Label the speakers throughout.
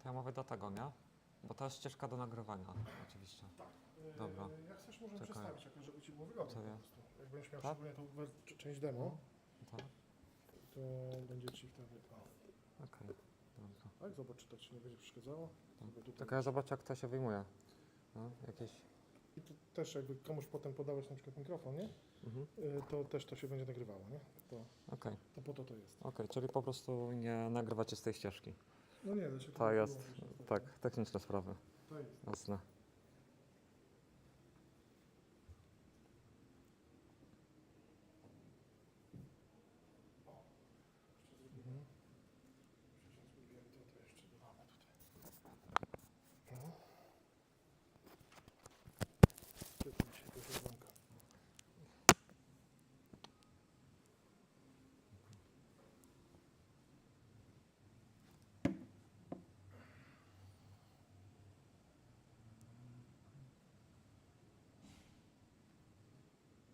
Speaker 1: ja mówię do tego, nie? Bo to jest ścieżka do nagrywania, oczywiście.
Speaker 2: Tak.
Speaker 1: Dobra.
Speaker 2: Jak chcesz, możemy
Speaker 1: Czekaj.
Speaker 2: przestawić, jakoś, żeby Ci było wygodnie
Speaker 1: Co
Speaker 2: po
Speaker 1: ja?
Speaker 2: prostu. Jak będziesz miał
Speaker 1: Tak?
Speaker 2: szczególnie tą część demo,
Speaker 1: Tak,
Speaker 2: to będzie Ci wtedy...
Speaker 1: okej. Dobra.
Speaker 2: Tak, zobacz, czy to Ci nie będzie przeszkadzało. Sobie tutaj-
Speaker 1: Tylko ja zobaczę, jak to się wyjmuje. No, jakieś...
Speaker 2: I to też jakby komuś potem podałeś na przykład mikrofon, nie? To też to się będzie nagrywało, nie?
Speaker 1: Okej,
Speaker 2: To po to jest.
Speaker 1: czyli po prostu nie nagrywacie z tej ścieżki.
Speaker 2: No nie, da się
Speaker 1: To jest, tak, techniczne sprawy.
Speaker 2: To jest.
Speaker 1: Jasne.
Speaker 2: Mhm. To jeszcze dodamy tutaj. No. Świetnie się to wygląda.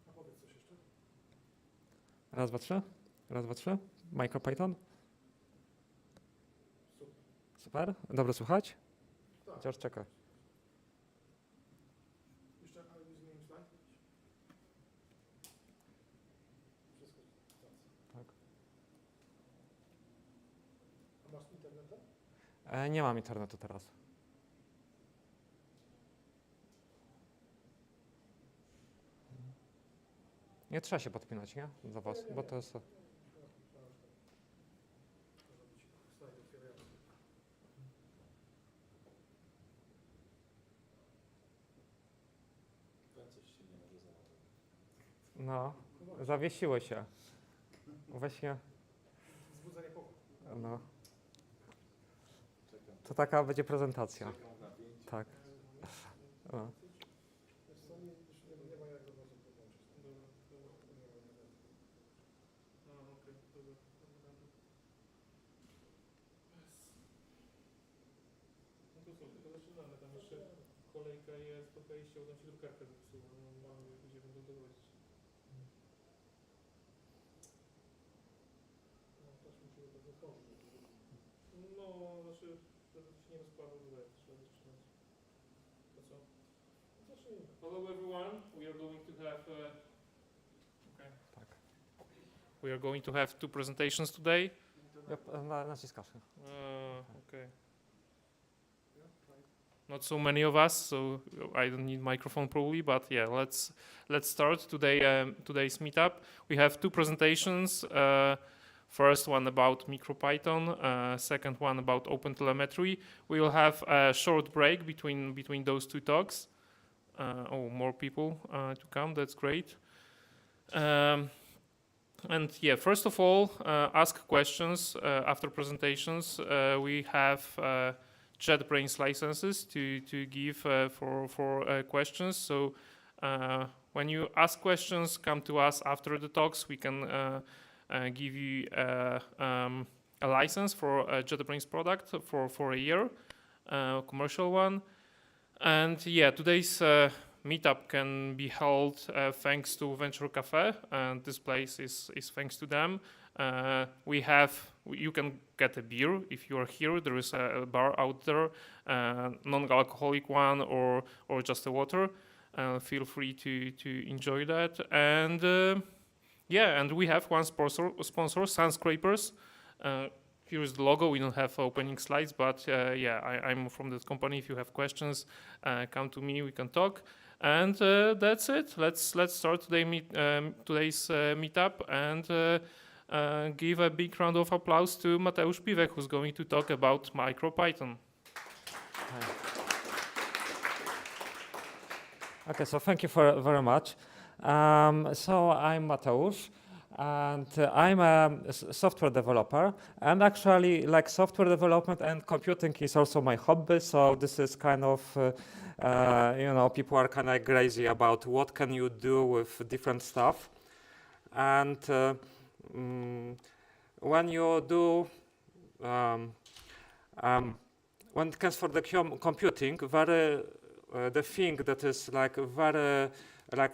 Speaker 2: A powiedz coś jeszcze?
Speaker 1: Raz, dwa, trzy. Raz, dwa, trzy. MicroPython. Super. Dobrze słychać?
Speaker 2: Tak.
Speaker 1: Chociaż czekaj.
Speaker 2: Jeszcze zmienimy slajd? Wszystko.
Speaker 1: Tak.
Speaker 2: A masz internetem?
Speaker 1: Nie mam internetu teraz. Nie trzeba się podpinać, nie? Do was, bo to jest... No, zawiesiło się. Właśnie,
Speaker 2: Wzbudzenie pokoju.
Speaker 1: no. To taka będzie prezentacja. Tak. No.
Speaker 2: Wiesz co, nie ma jak za bardzo podłączyć.
Speaker 3: No to co, tylko zaczynamy, tam jeszcze kolejka jest po wejściu, tam się drukarka zepsuła, no mamy gdzie będą dowodzić.
Speaker 2: No, też musimy to wytworzyć.
Speaker 3: No, znaczy, żeby się nie rozpadło, tutaj trzeba zaczynać. To co?
Speaker 2: Zacznijmy.
Speaker 3: Hello everyone, we are going to have okay.
Speaker 1: Tak.
Speaker 3: We are going to have two presentations today.
Speaker 1: Naciskasz.
Speaker 3: Okay. Not so many of us, so I don't need microphone probably, but yeah, let's start today. Today's meetup. We have two presentations. First one about MicroPython. Second one about OpenTelemetry. We will have a short break between those two talks. More people to come. That's great. And yeah, first of all, ask questions after presentations. We have JetBrains licenses to give for questions. So when you ask questions, come to us after the talks. We can give you a license for a JetBrains product for a year, commercial one. And yeah, today's meetup can be held thanks to Venture Cafe, and this place is thanks to them. You can get a beer if you are here. There is a bar out there, non-alcoholic one or just a water. Feel free to enjoy that. And and we have one sponsor, Sunscrapers. Here is the logo. We don't have opening slides, but I'm from that company. If you have questions, come to me. We can talk. And that's it. Let's start today's meetup and give a big round of applause to Mateusz Piwek, who's going to talk about MicroPython.
Speaker 1: Okay, so thank you very much. So I'm Mateusz, and I'm a software developer. And actually, like software development and computing is also my hobby. So this is kind of, people are kind of crazy about what can you do with different stuff. And when you do, when it comes for the computing, the thing that is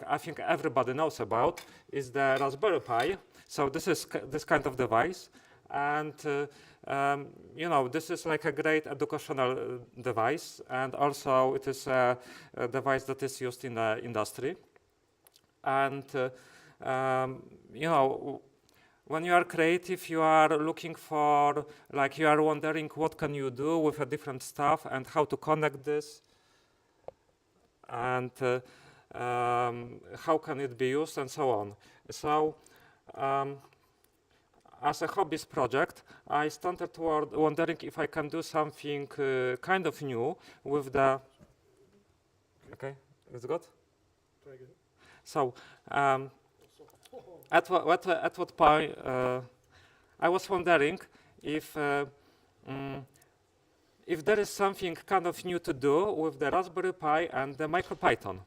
Speaker 1: I think everybody knows about is the Raspberry Pi. So this is this kind of device, and you know, this is like a great educational device, and also it is a device that is used in the industry. And you know, when you are creative, you are looking for, like, you are wondering what can you do with a different stuff and how to connect this, and how can it be used, and so on. So as a hobbyist project, I started wondering if I can do something kind of new with the. Okay, it's good.
Speaker 2: Try again.
Speaker 1: So at what point I was wondering if there is something kind of new to do with the Raspberry Pi and the MicroPython.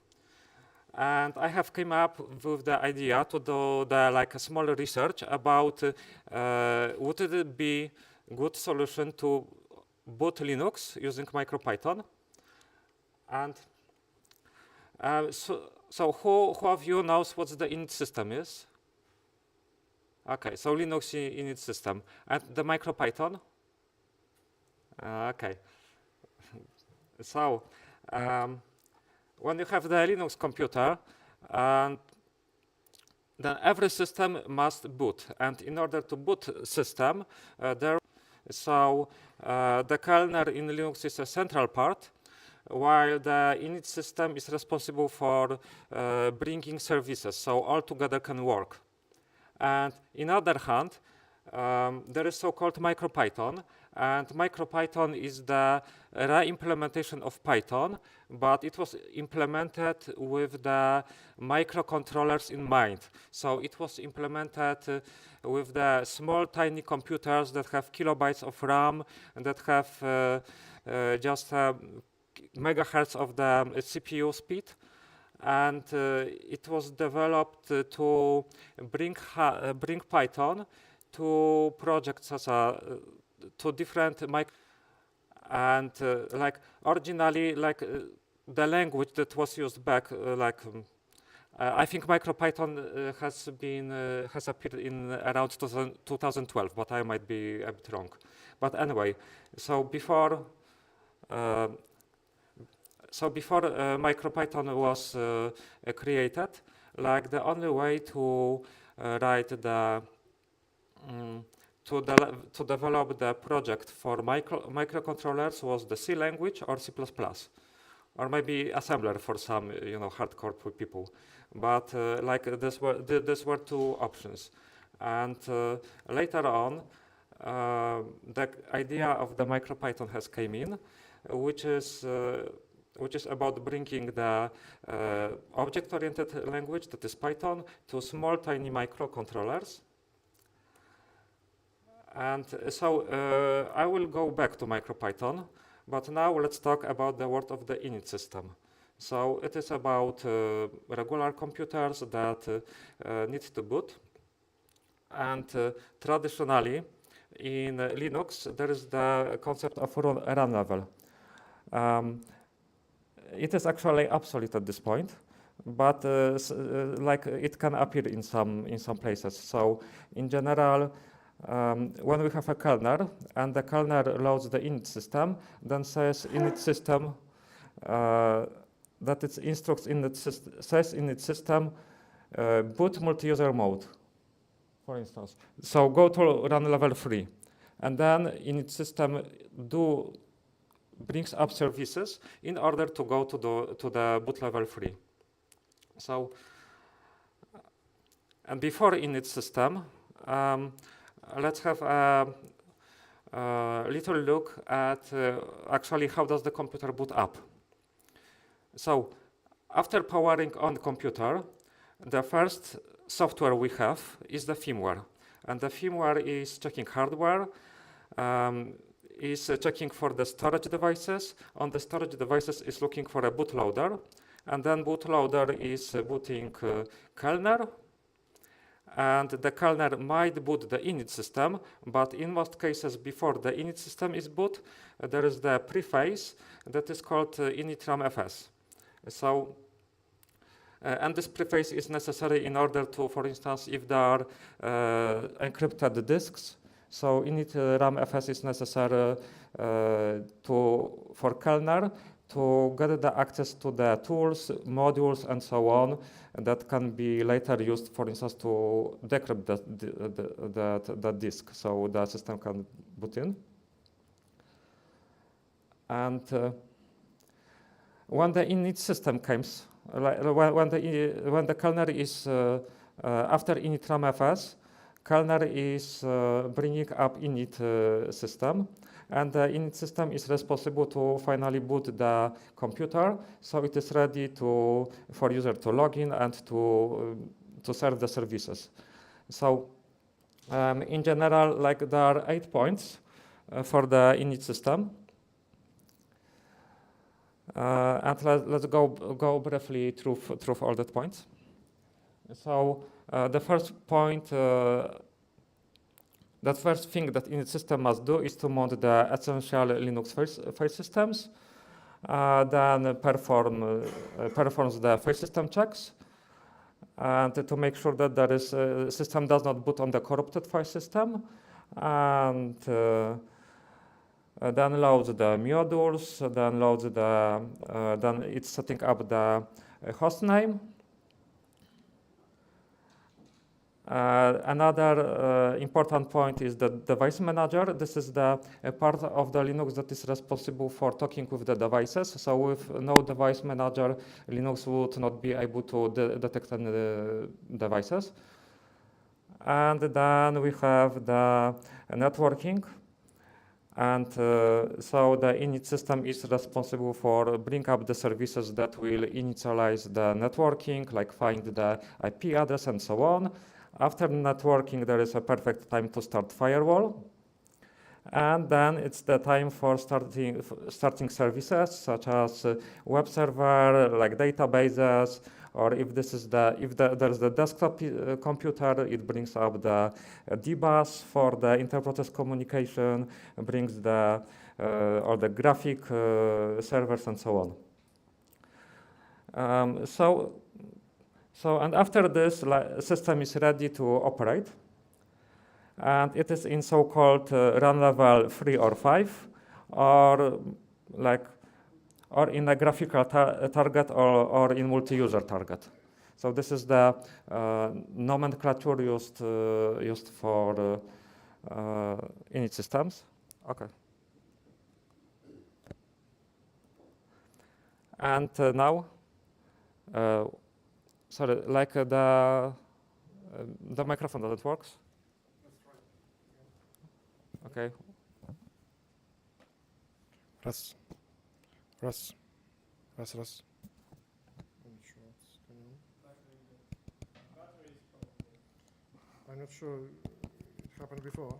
Speaker 1: And I have come up with the idea to do like a small research about would it be good solution to boot Linux using MicroPython. And so who of you knows what the init system is? Okay, so Linux init system. And the MicroPython? Okay. So when you have the Linux computer, then every system must boot. And in order to boot system, the kernel in Linux is a central part, while the init system is responsible for bringing services, so all together can work. And in other hand, there is so-called MicroPython, and MicroPython is the re-implementation of Python, but it was implemented with the microcontrollers in mind. So it was implemented with the small, tiny computers that have kilobytes of RAM and that have just megahertz of the CPU speed. And it was developed to bring Python to projects as to different and like originally, like the language that was used back, I think MicroPython has appeared in around 2012, but I might be a bit wrong. But anyway, so before MicroPython was created, like the only way to write the to develop the project for microcontrollers was the C language or C++, or maybe assembler for some hardcore people. But like these were two options, and later on the idea of the MicroPython has came in, which is about bringing the object-oriented language, that is Python, to small, tiny microcontrollers. And so I will go back to MicroPython, but now let's talk about the world of the init system. So it is about regular computers that need to boot. And traditionally, in Linux, there is the concept of run level. It is actually obsolete at this point, but like it can appear in some places. So in general, when we have a kernel and the kernel loads the init system, then says init system that it instructs says init system boot multi-user mode, for instance. So go to run level 3, and then init system brings up services in order to go to the boot level 3. So, and before init system, let's have a little look at actually how does the computer boot up. So after powering on the computer, the first software we have is the firmware. And the firmware is checking hardware, is checking for the storage devices. On the storage devices is looking for a bootloader. And then bootloader is booting kernel. And the kernel might boot the init system, but in most cases, before the init system is boot, there is the preface that is called initramfs. So, and this preface is necessary in order to, for instance, if there are encrypted disks, So init ramfs is necessary for kernel to get the access to the tools, modules, and so on that can be later used, for instance, to decrypt the disk, so the system can boot in. And when the init system comes, when the kernel is after init ramfs, kernel is bringing up init system, and the init system is responsible to finally boot the computer, so it is ready for user to log in and to serve the services. So in general, like there are 8 points for the init system. And let's go briefly through all the points. So the first point, the first thing that init system must do is to mount the essential Linux file systems, then performs the file system checks, and to make sure that the system does not boot on the corrupted file system, and then loads the modules, then it's setting up the host name. Another important point is the device manager. This is the part of the Linux that is responsible for talking with the devices. So with no device manager, Linux would not be able to detect any devices. And then we have the networking. And so the init system is responsible for bring up the services that will initialize the networking, like find the IP address and so on. After networking, there is a perfect time to start firewall. And then it's the time for starting services such as web server, like databases, or if there's the desktop computer, it brings up the dbus for the inter-process communication, brings all the graphic servers and so on. And after this, system is ready to operate, and it is in so-called run level 3 or 5, or in a graphical target or in multi-user target. So this is the nomenclature used for init systems. Okay. And now, sorry, like the microphone doesn't work. Okay.
Speaker 2: Raz. I'm not sure what's going on. I'm not sure it happened before.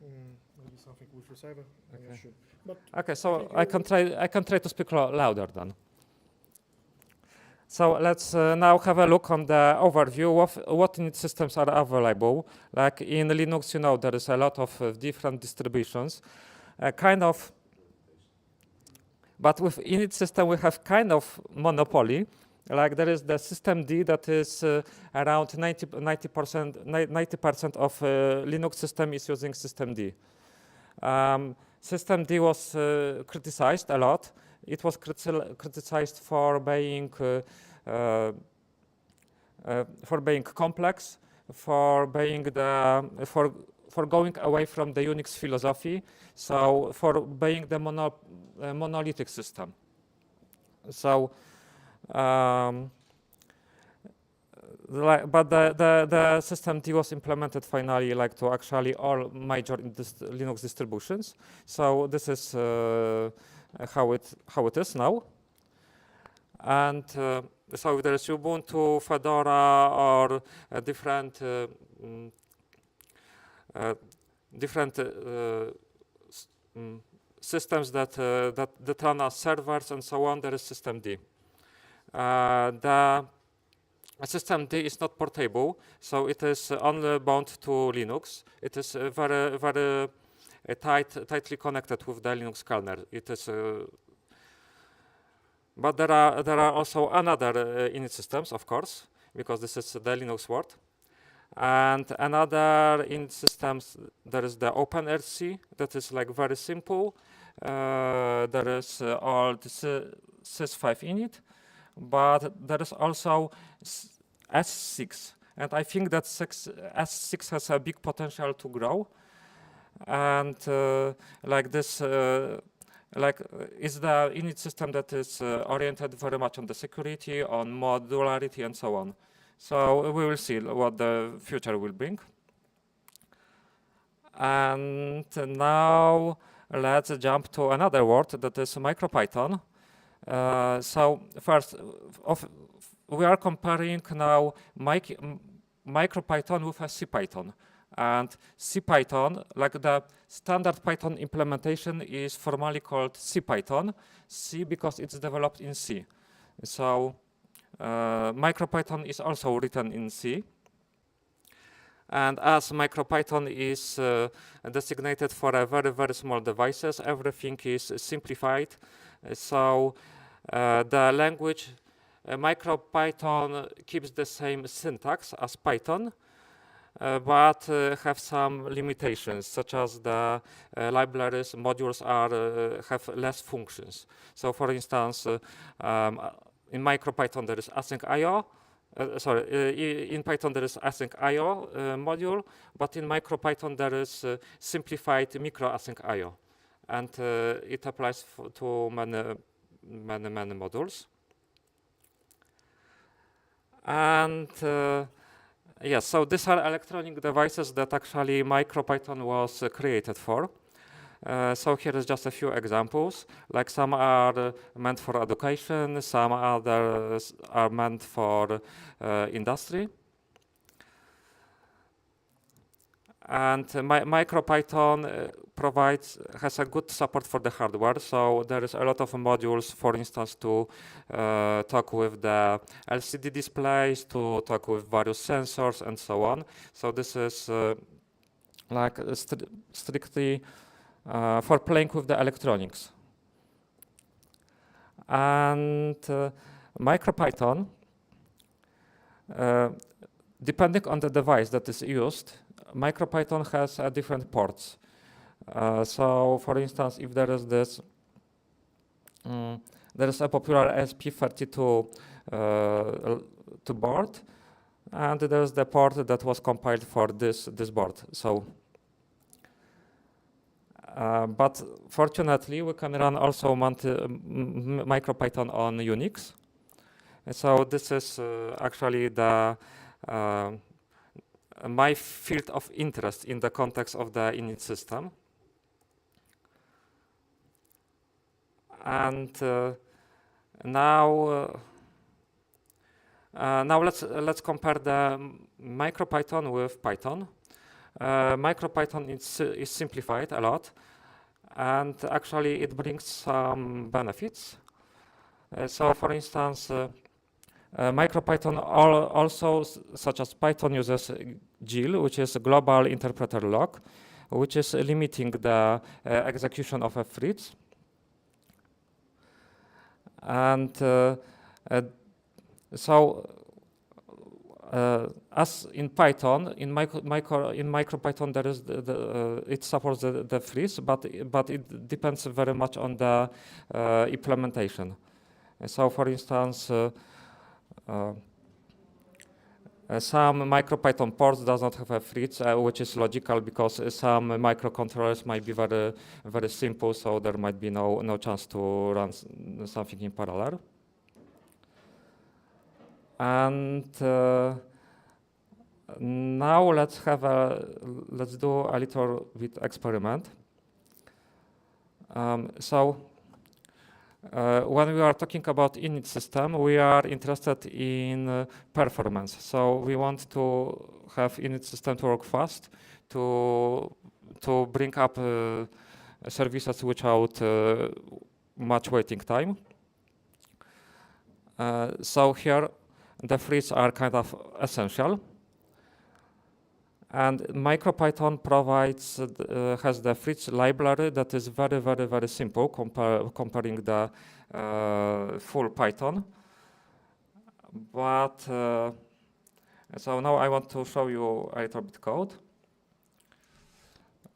Speaker 2: Maybe something with receiver. I'm not sure. But
Speaker 1: okay, so I can try to speak louder then. So let's now have a look on the overview of what init systems are available. Like in Linux, there is a lot of different distributions, but with init system, we have kind of monopoly. Like there is the systemd that is around 90% of Linux system is using systemd. Systemd was criticized a lot. It was criticized for being complex, for going away from the Unix philosophy, so for being the monolithic system. So, but the systemd was implemented finally, like to actually all major Linux distributions. So this is how it is now. And so there is Ubuntu, Fedora, or different systems that run as servers and so on. There is systemd. The systemd is not portable, so it is only bound to Linux. It is very, very tightly connected with the Linux kernel. It is, but there are also another init systems, of course, because this is the Linux world. And another in systems, there is the OpenRC that is like very simple. There is old sys5 init, but there is also S6. And I think that S6 has a big potential to grow. And like this, is the init system that is oriented very much on the security, on modularity, and so on. So we will see what the future will bring. And now let's jump to another word that is MicroPython. So first, we are comparing now MicroPython with a CPython. And CPython, like the standard Python implementation, is formally called CPython. C because it's developed in C. So MicroPython is also written in C. And as MicroPython is designated for a very, very small devices, everything is simplified. So the language MicroPython keeps the same syntax as Python, but have some limitations, such as the libraries, modules have less functions. So for instance, in MicroPython there is async IO. In Python there is async IO module, but in MicroPython there is simplified micro async IO, and it applies to many modules. And yes, so these are electronic devices that actually MicroPython was created for. So here is just a few examples. Like some are meant for education, some others are meant for industry. And MicroPython has a good support for the hardware. So there is a lot of modules, for instance, to talk with the LCD displays, to talk with various sensors, and so on. So this is like strictly for playing with the electronics. And MicroPython, depending on the device that is used, MicroPython has different ports. So for instance, if there is this, there is a popular SP32 to board, and there's the port that was compiled for this board. So but fortunately, we can run also MicroPython on Unix. So this is actually the my field of interest in the context of the init system. And now let's compare the MicroPython with Python. MicroPython is simplified a lot, and actually it brings some benefits. So for instance, MicroPython also, such as Python, uses GIL, which is a global interpreter lock, which is limiting the execution of a threads. And as in Python, in MicroPython there is it supports the freeze, but it depends very much on the implementation. So, for instance, some MicroPython ports does not have a freeze, which is logical because some microcontrollers might be very, very simple, so there might be no chance to run something in parallel. And now let's do a little bit experiment. When we are talking about init system, we are interested in performance. So we want to have init system to work fast, to bring up services without much waiting time. So here the threads are kind of essential. And MicroPython has the threads library that is very, very, very simple comparing the full Python. But So now I want to show you a little bit code.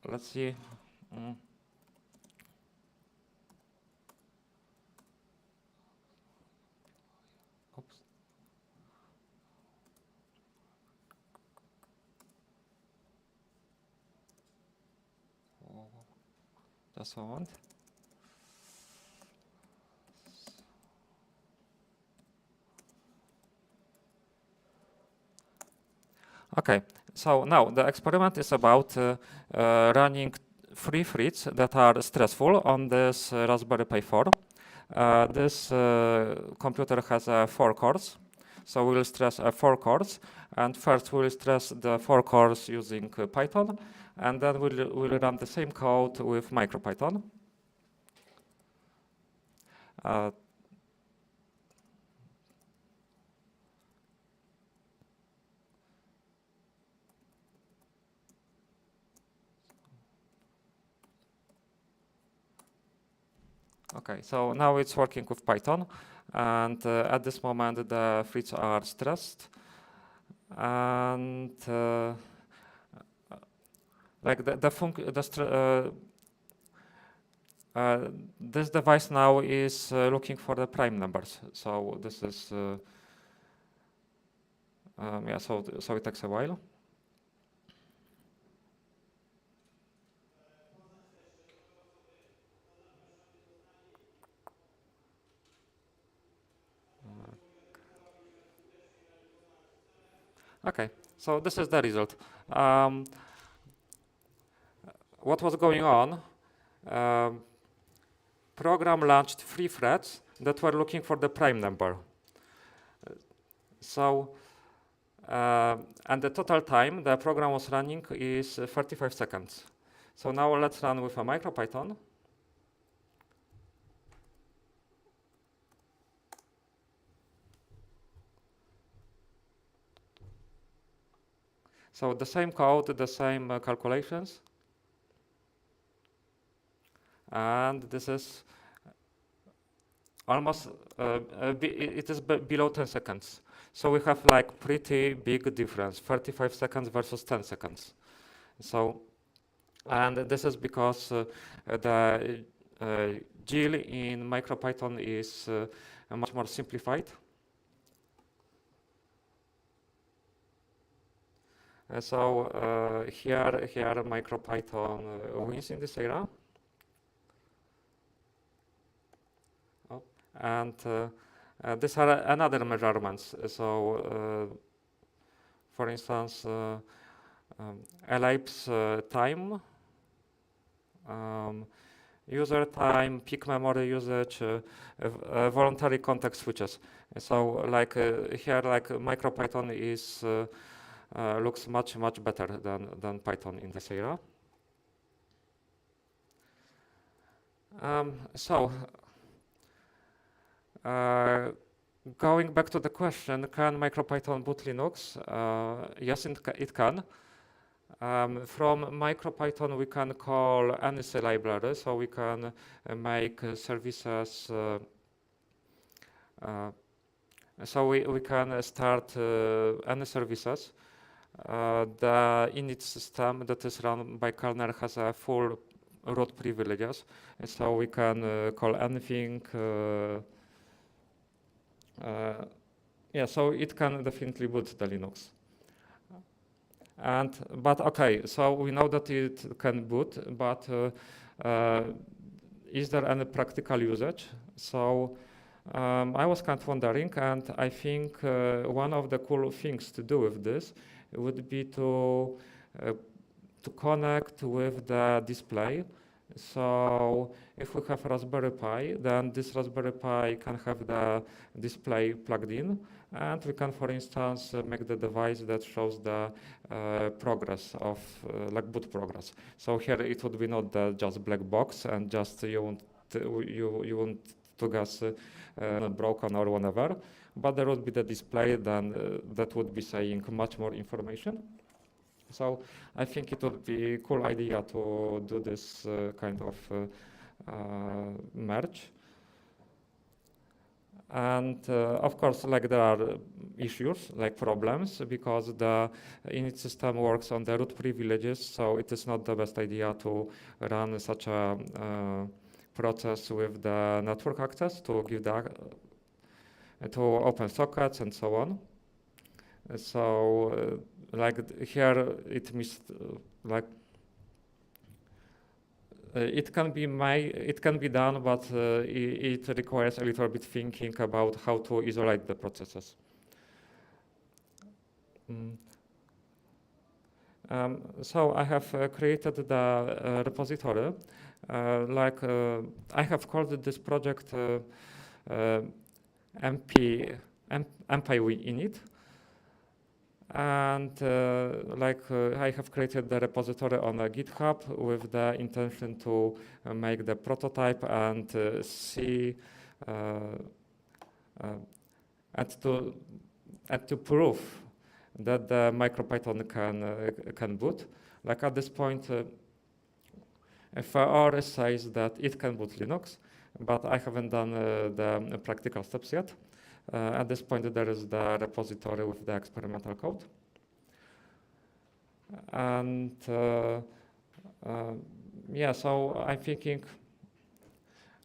Speaker 1: Let's see. Oops. Just a moment. Okay, so now the experiment is about running 3 threads that are stressful on this Raspberry Pi 4. This computer has 4 cores, so we will stress 4 cores. And first we will stress the 4 cores using Python, and then we'll run the same code with MicroPython. Okay, so now it's working with Python, and at this moment the threads are stressed, and like this device now is looking for the prime numbers. So this is yeah. So it takes a while. Okay, so this is the result. What was going on? Program launched 3 threads that were looking for the prime number. And the total time the program was running is 35 seconds. So now let's run with a MicroPython. So the same code, the same calculations. And this is almost, it is below 10 seconds. So we have like pretty big difference, 35 seconds versus 10 seconds. So, and this is because the GIL in MicroPython is much more simplified. So here MicroPython wins in this era. Oh, and these are another measurements. So for instance, elapse time, user time, peak memory usage, voluntary context switches. So like here, like MicroPython is looks much better than Python in this era. Going back to the question, can MicroPython boot Linux? Yes, it can. From MicroPython, we can call any C library, so we can make services. So we can start any services. The init system that is run by kernel has a full root privileges, so we can call anything. Yeah, so it can definitely boot the Linux. But okay, so we know that it can boot, but is there any practical usage? So I was kind of wondering, and I think one of the cool things to do with this would be to connect with the display. So if we have Raspberry Pi, then this Raspberry Pi can have the display plugged in, and we can, for instance, make the device that shows the progress of like boot progress. So here it would be not the just black box and just you want to guess broken or whatever, but there would be the display then that would be saying much more information. So I think it would be a cool idea to do this kind of merge. And of course, like there are issues, like problems, because the init system works on the root privileges, so it is not the best idea to run such a process with the network access to give the to open sockets and so on. So like here it means like it can be done, but it requires a little bit thinking about how to isolate the processes. So I have created the repository. I have called this project MPyWinit. And I have created the repository on GitHub with the intention to make the prototype and see and to prove that the MicroPython can boot. Like at this point, FR says that it can boot Linux, but I haven't done the practical steps yet. At this point, there is the repository with the experimental code. And yeah, so I'm thinking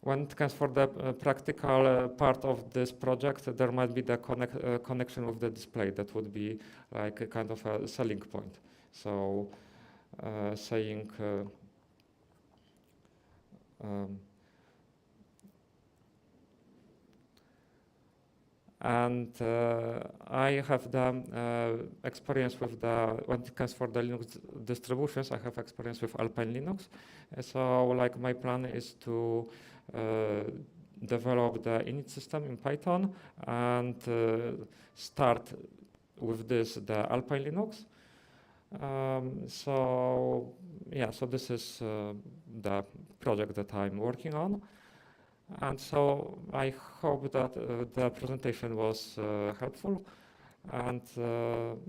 Speaker 1: when it comes for the practical part of this project, there might be the connection with the display. That would be like a kind of a selling point. So saying and I have the experience with when it comes for the Linux distributions, I have experience with Alpine Linux. So like my plan is to develop the init system in Python and start with this, the Alpine Linux. So yeah, so this is the project that I'm working on. And so I hope that the presentation was helpful. And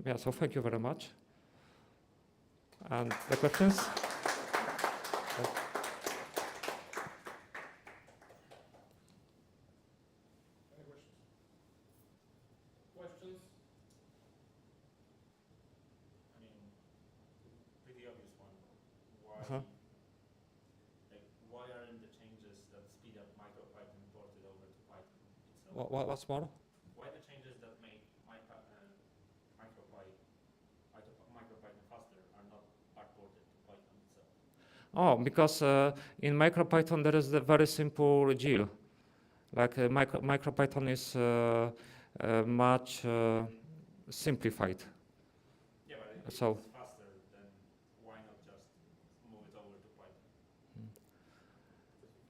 Speaker 1: yeah, so thank you very much. And the questions?
Speaker 4: Questions? I mean, pretty obvious one. Why? Why aren't the changes that speed up MicroPython ported over to Python itself?
Speaker 1: What's more?
Speaker 4: Why the changes that make MicroPython faster are not backported to Python itself?
Speaker 1: Oh, because in MicroPython there is a very simple GIL. Like MicroPython is much simplified.
Speaker 4: Yeah, but if
Speaker 1: So-
Speaker 4: it's faster, then why not just move it over to Python?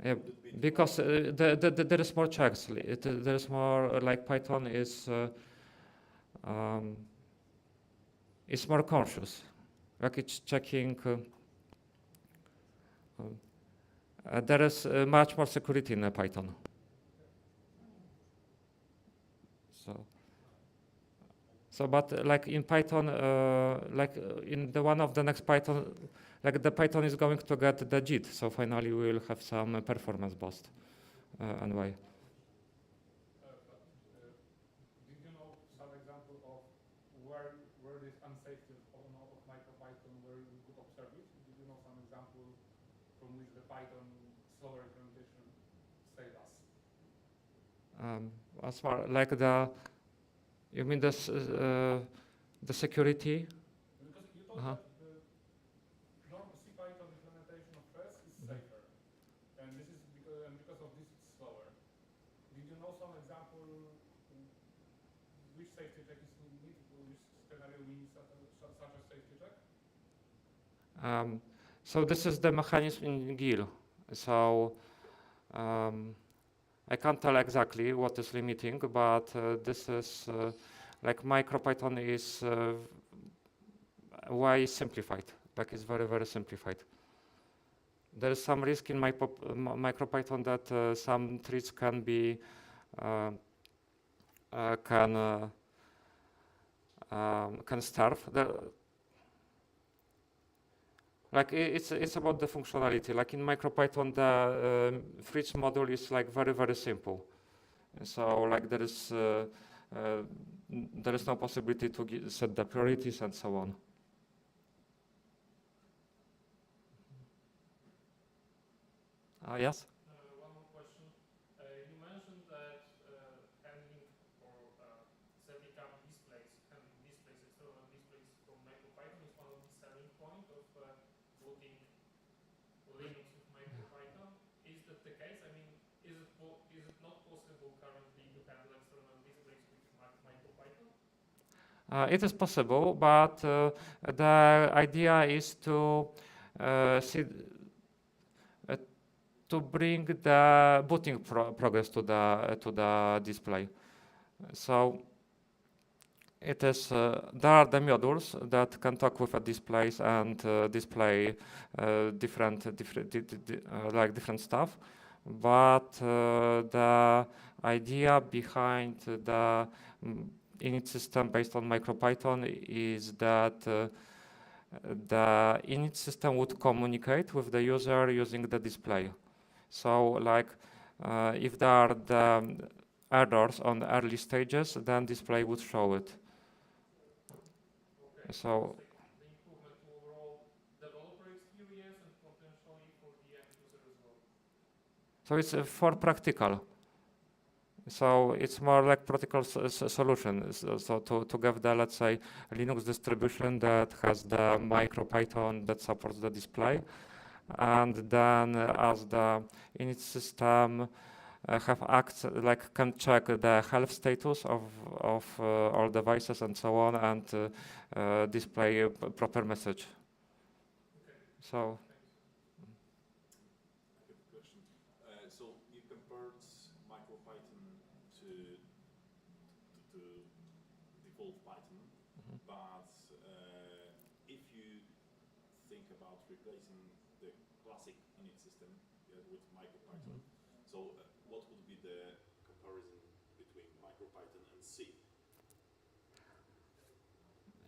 Speaker 1: Yeah, because there is more checks. There is more like Python is more conscious. Like it's checking. There is much more security in Python. So, but like in Python, in the one of the next Python, like the Python is going to get the JIT. So finally we will have some performance boost. And why?
Speaker 5: Did you know some example of where this unsafety of MicroPython, where you could observe it? Did you know some example from which the Python slower implementation saved us?
Speaker 1: As far like you mean the security?
Speaker 5: Because you told that the normal CPython implementation of threads is safer, and this is because of this it's slower. Did you know some example which safety check is needed, which scenario we need such a safety check?
Speaker 1: So this is the mechanism in GIL. So I can't tell exactly what is limiting, but this is like MicroPython is way simplified. Like it's very, very simplified. There is some risk in MicroPython that some trees can be can starve. Like it's about the functionality. Like in MicroPython, the for each module is like very, very simple. So like there is no possibility to set the priorities and so on. Yes?
Speaker 3: One more question. You mentioned that handling or setting up displays, handling displays, external displays from MicroPython is one of the selling point of booting Linux with MicroPython. Is that the case? I mean, is it not possible currently to handle external displays with MicroPython?
Speaker 1: It is possible, but the idea is to to bring the booting progress to the display. So it is there are the modules that can talk with the displays and display different stuff, but the idea behind the init system based on MicroPython is that the init system would communicate with the user using the display. So like if there are the errors on the early stages, then display would show it.
Speaker 3: Okay.
Speaker 1: So
Speaker 3: the improvement to overall developer experience and potentially for the end user as well.
Speaker 1: so it's for practical. So it's more like practical solution. So to give the, let's say, Linux distribution that has the MicroPython that supports the display, and then as the init system have acts like can check the health status of all devices and so on, and display a proper message.
Speaker 3: Okay.
Speaker 1: So.
Speaker 6: I have a question. So you compared MicroPython to default Python, but if you think about replacing the classic init system with MicroPython, so what would be the comparison between MicroPython and C?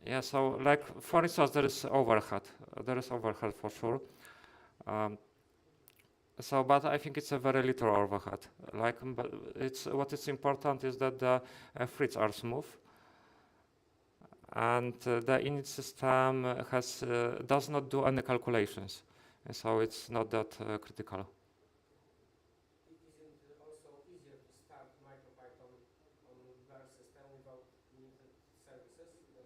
Speaker 1: Yeah, so like for instance, there is overhead. There is overhead for sure. So, but I think it's a very little overhead. Like, but it's what is important is that the threads are smooth, and the init system does not do any calculations, and so it's not that critical.
Speaker 7: Isn't it also easier to start MicroPython on their system without limited services than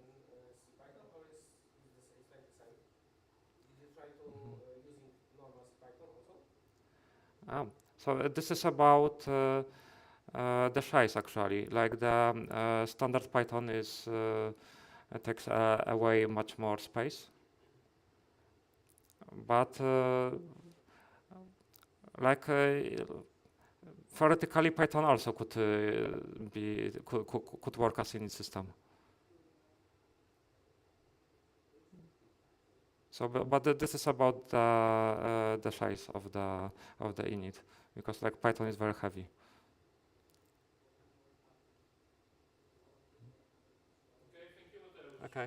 Speaker 7: CPython, or is it's like the same? Did you try to using normal CPython also?
Speaker 1: So this is about the size actually. Like the standard Python is takes away much more space, but like theoretically Python also could could work as init system. So, but this is about the size of the init, because like Python is very heavy.
Speaker 3: Okay, thank you, Mateusz.
Speaker 1: Okay.